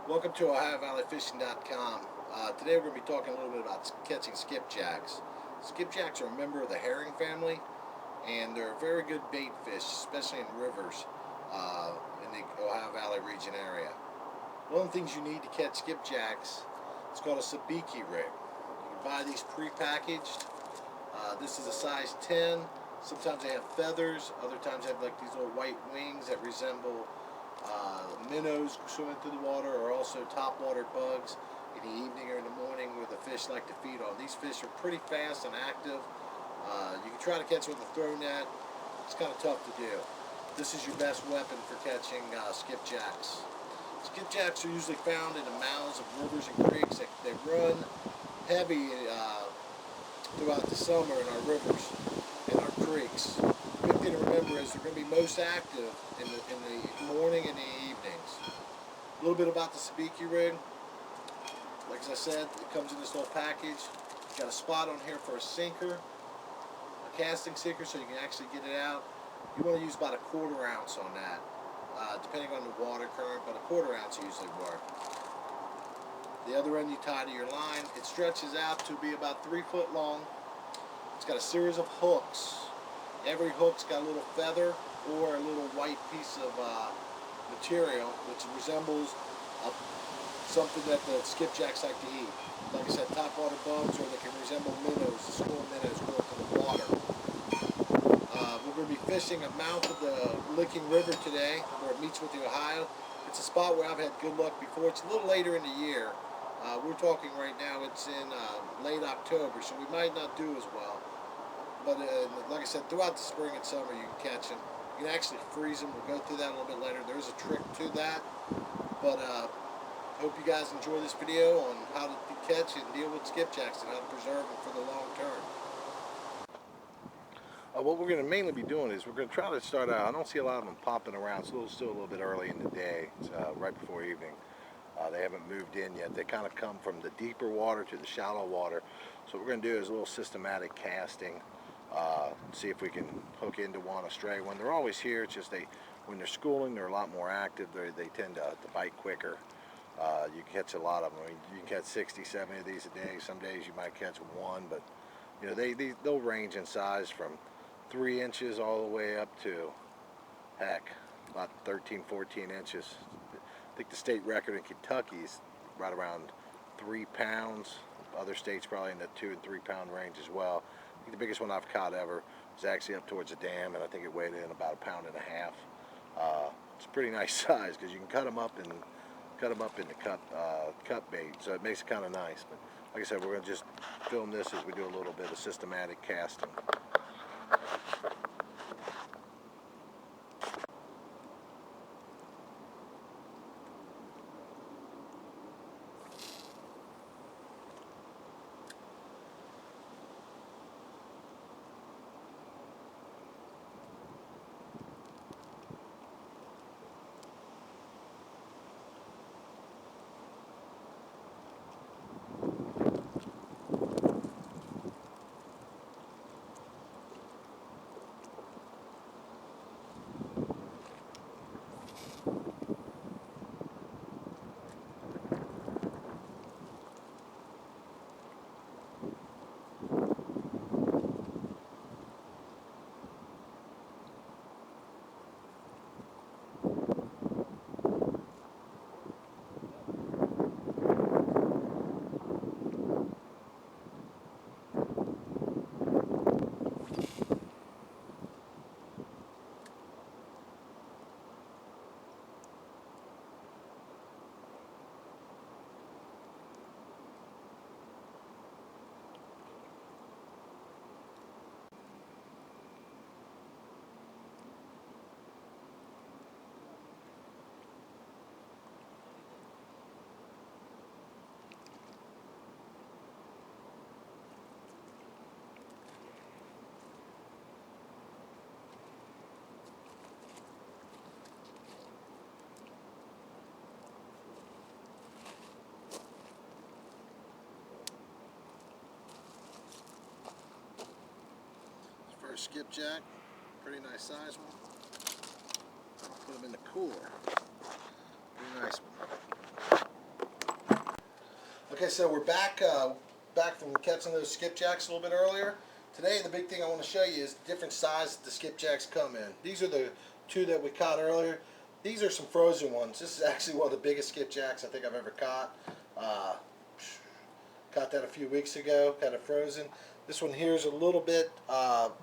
Welcome to OhioValleyFishing.com. Today we're going to be talking a little bit about catching skipjacks. Skipjacks are a member of the herring family, and they're a very good bait fish, especially in rivers in the Ohio Valley region area. One of the things you need to catch skipjacks is called a sabiki rig. You can buy these pre-packaged. This is a size 10. Sometimes they have feathers, other times they have like these little white wings that resemble minnows swimming through the water, or also topwater bugs in the evening or in the morning where the fish like to feed on. These fish are pretty fast and active. You can try to catch them with a throw net. It's kind of tough to do. This is your best weapon for catching skipjacks. Skipjacks are usually found in the mouths of rivers and creeks. They run heavy throughout the summer in our rivers and our creeks. The big thing to remember is they're going to be most active in the morning and the evenings. A little bit about the sabiki rig. Like I said, it comes in this little package. It's got a spot on here for a sinker, a casting sinker, so you can actually get it out. You want to use about a 1/4 ounce on that, depending on the water current, but a 1/4 ounce usually work. The other end you tie to your line. It stretches out to be about 3 foot long. It's got a series of hooks. Every hook's got a little feather or a little white piece of material which resembles something that the skipjacks like to eat. Like I said, topwater bugs, or they can resemble minnows, the school minnows going through the water. We're going to be fishing a mouth of the Licking River today, where it meets with the Ohio. It's a spot where I've had good luck before. It's a little later in the year. We're talking right now, it's in late October, so we might not do as well. But like I said, throughout the spring and summer, you can catch them. You can actually freeze them. We'll go through that a little bit later. There's a trick to that. But hope you guys enjoy this video on how to catch and deal with skipjacks and how to preserve them for the long term. What we're going to mainly be doing is we're going to try to start out. I don't see a lot of them popping around. It's still a little bit early in the day. It's right before evening. They haven't moved in yet. They kind of come from the deeper water to the shallow water. So what we're going to do is a little systematic casting. See if we can hook into one, a stray one. They're always here. It's just when they're schooling, they're a lot more active. They tend to bite quicker. You can catch a lot of them. I mean, you can catch 60, 70 of these a day. Some days you might catch one, but you know they'll range in size from 3 inches all the way up to, heck, about 13, 14 inches. I think the state record in Kentucky is right around 3 pounds. Other states probably in the 2 and 3 pound range as well. I think the biggest one I've caught ever was actually up towards the dam, and I think it weighed in about 1.5 pounds. It's a pretty nice size because you can cut them up into cut bait, so it makes it kind of nice. But like I said, we're going to just film this as we do a little bit of systematic casting. First skipjack, pretty nice size one. I'll put them in the cooler. Pretty nice one. Okay, so we're back from catching those skipjacks a little bit earlier. Today, the big thing I want to show you is the different sizes the skipjacks come in. These are the two that we caught earlier. These are some frozen ones. This is actually one of the biggest skipjacks I think I've ever caught. Caught that a few weeks ago, got it frozen. This one here is a little bit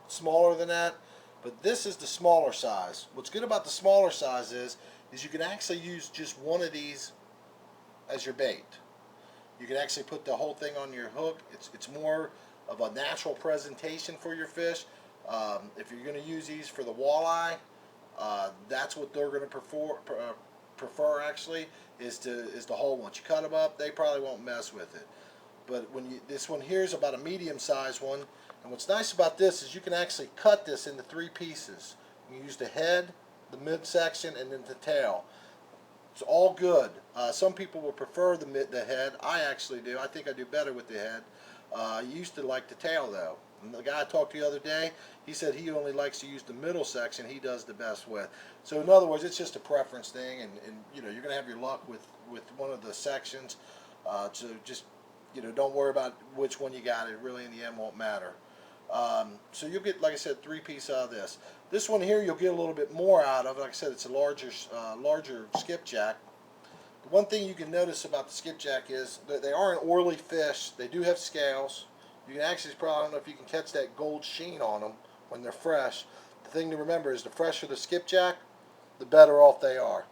smaller than that, but this is the smaller size. What's good about the smaller size is you can actually use just one of these as your bait. You can actually put the whole thing on your hook. It's more of a natural presentation for your fish. If you're going to use these for the walleye, that's what they're going to prefer actually, is the whole ones. You cut them up, they probably won't mess with it. But this one here is about a medium-sized one, and what's nice about this is you can actually cut this into 3 pieces. You use the head, the midsection, and then the tail. It's all good. Some people will prefer the head. I actually do. I think I do better with the head. I used to like the tail though. And the guy I talked to the other day, he said he only likes to use the middle section. He does the best with. So in other words, it's just a preference thing, and you know, you're going to have your luck with one of the sections. So just, you know, don't worry about which one you got. It really in the end won't matter. So you'll get, like I said, 3 pieces out of this. This one here you'll get a little bit more out of. Like I said, it's a larger skipjack. The one thing you can notice about the skipjack is that they are an oily fish. They do have scales. You can actually, probably, I don't know if you can catch that gold sheen on them when they're fresh. The thing to remember is the fresher the skipjack, the better off they are.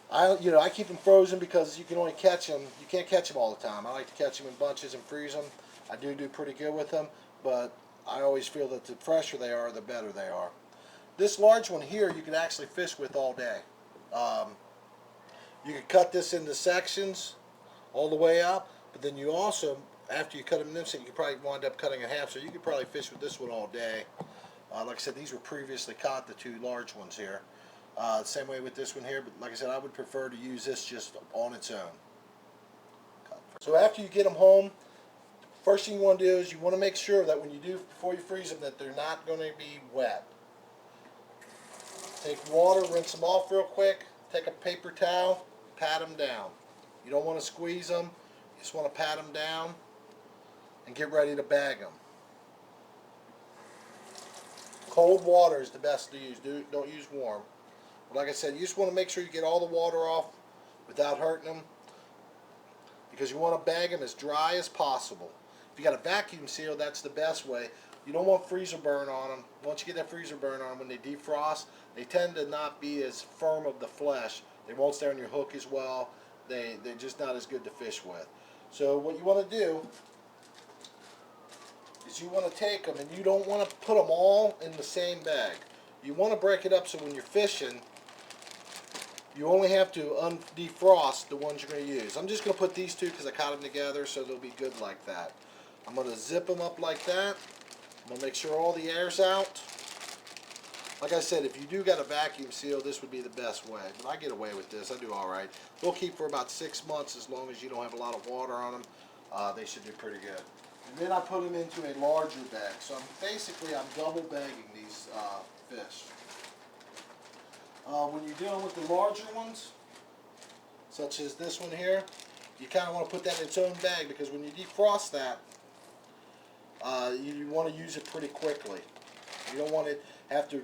I keep them frozen because you can only catch them. You can't catch them all the time. I like to catch them in bunches and freeze them. I do pretty good with them, but I always feel that the fresher they are, the better they are. This large one here, you can actually fish with all day. You can cut this into sections all the way up, but then you also, after you cut them in this, you can probably wind up cutting in half, so you could probably fish with this one all day. Like I said, these were previously caught, the 2 large ones here. Same way with this one here, but like I said, I would prefer to use this just on its own. So after you get them home, first thing you want to do is you want to make sure that when you do, before you freeze them, that they're not going to be wet. Take water, rinse them off real quick, take a paper towel, pat them down. You don't want to squeeze them, you just want to pat them down and get ready to bag them. Cold water is the best to use, don't use warm. But like I said, you just want to make sure you get all the water off without hurting them, because you want to bag them as dry as possible. If you got a vacuum seal, that's the best way. You don't want freezer burn on them. Once you get that freezer burn on them, when they defrost, they tend to not be as firm of the flesh. They won't stay on your hook as well. They're just not as good to fish with. So what you want to do is you want to take them, and you don't want to put them all in the same bag. You want to break it up so when you're fishing, you only have to defrost the ones you're going to use. I'm just going to put these 2 because I caught them together, so they'll be good like that. I'm going to zip them up like that. I'm going to make sure all the air's out. Like I said, if you do got a vacuum seal, this would be the best way. But I get away with this. I do all right. They'll keep for about 6 months as long as you don't have a lot of water on them. They should do pretty good. And then I put them into a larger bag. So I'm double bagging these fish. When you're dealing with the larger ones, such as this one here, you kind of want to put that in its own bag, because when you defrost that, you want to use it pretty quickly. You don't want it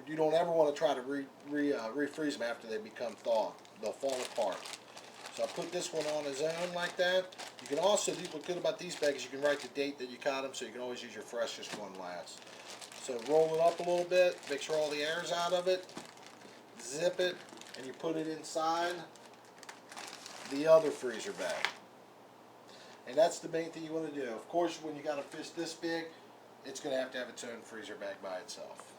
you don't ever want to try to refreeze them after they become thawed. They'll fall apart. So I put this one on its own like that. You can also do what's good about these bags. You can write the date that you caught them, so you can always use your freshest one last. So roll it up a little bit, make sure all the air's out of it, zip it, and you put it inside the other freezer bag. And that's the main thing you want to do. Of course, when you got a fish this big, it's going to have its own freezer bag by itself.